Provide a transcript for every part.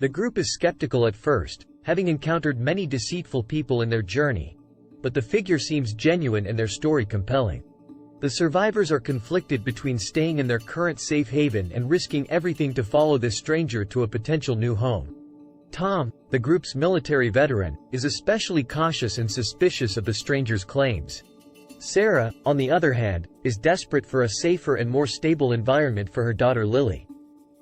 The group is skeptical at first, having encountered many deceitful people in their journey, but the figure seems genuine and their story compelling. The survivors are conflicted between staying in their current safe haven and risking everything to follow this stranger to a potential new home. Tom, the group's military veteran, is especially cautious and suspicious of the stranger's claims. Sarah, on the other hand, is desperate for a safer and more stable environment for her daughter Lily.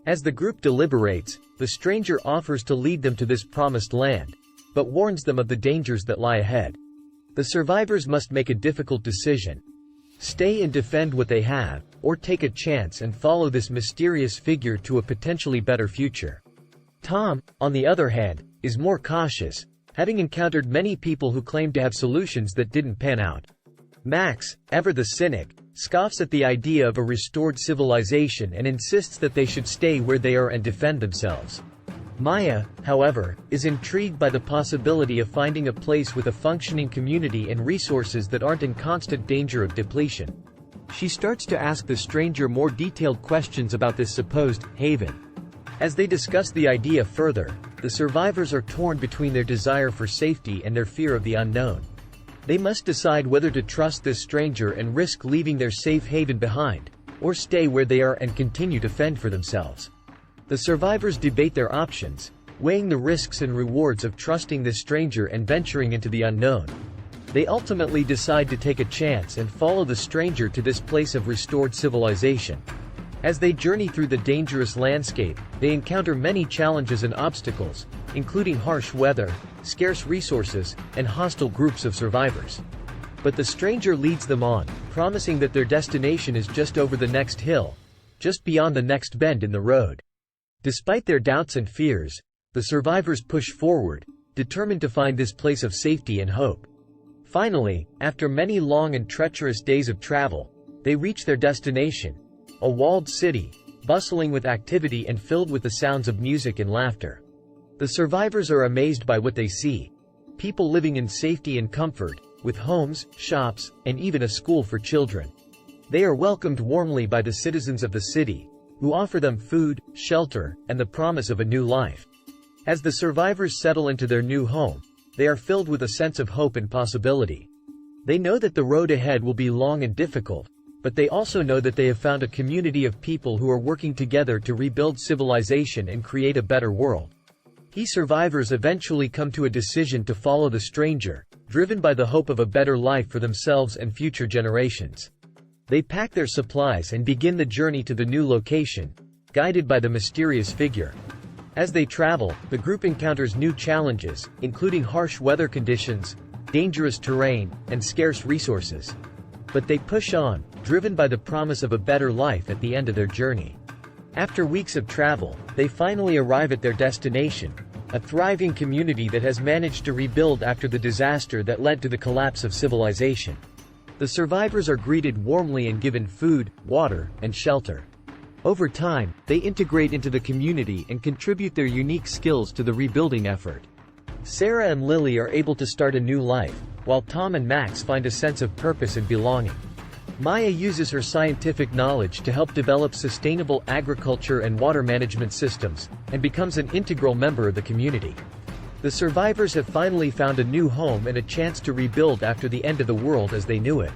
As the group deliberates, the stranger offers to lead them to this promised land, but warns them of the dangers that lie ahead. The survivors must make a difficult decision: stay and defend what they have, or take a chance and follow this mysterious figure to a potentially better future. Tom, on the other hand, is more cautious, having encountered many people who claim to have solutions that didn't pan out. Max, ever the cynic, scoffs at the idea of a restored civilization and insists that they should stay where they are and defend themselves. Maya, however, is intrigued by the possibility of finding a place with a functioning community and resources that aren't in constant danger of depletion. She starts to ask the stranger more detailed questions about this supposed haven. As they discuss the idea further, the survivors are torn between their desire for safety and their fear of the unknown. They must decide whether to trust this stranger and risk leaving their safe haven behind, or stay where they are and continue to fend for themselves. The survivors debate their options, weighing the risks and rewards of trusting this stranger and venturing into the unknown. They ultimately decide to take a chance and follow the stranger to this place of restored civilization. As they journey through the dangerous landscape, they encounter many challenges and obstacles, including harsh weather, scarce resources, and hostile groups of survivors. But the stranger leads them on, promising that their destination is just over the next hill, just beyond the next bend in the road. Despite their doubts and fears, the survivors push forward, determined to find this place of safety and hope. Finally, after many long and treacherous days of travel, they reach their destination, a walled city, bustling with activity and filled with the sounds of music and laughter. The survivors are amazed by what they see: people living in safety and comfort, with homes, shops, and even a school for children. They are welcomed warmly by the citizens of the city, who offer them food, shelter, and the promise of a new life. As the survivors settle into their new home, they are filled with a sense of hope and possibility. They know that the road ahead will be long and difficult, but they also know that they have found a community of people who are working together to rebuild civilization and create a better world. The survivors eventually come to a decision to follow the stranger, driven by the hope of a better life for themselves and future generations. They pack their supplies and begin the journey to the new location, guided by the mysterious figure. As they travel, the group encounters new challenges, including harsh weather conditions, dangerous terrain, and scarce resources. But they push on, driven by the promise of a better life at the end of their journey. After weeks of travel, they finally arrive at their destination, a thriving community that has managed to rebuild after the disaster that led to the collapse of civilization. The survivors are greeted warmly and given food, water, and shelter. Over time, they integrate into the community and contribute their unique skills to the rebuilding effort. Sarah and Lily are able to start a new life, while Tom and Max find a sense of purpose and belonging. Maya uses her scientific knowledge to help develop sustainable agriculture and water management systems, and becomes an integral member of the community. The survivors have finally found a new home and a chance to rebuild after the end of the world as they knew it.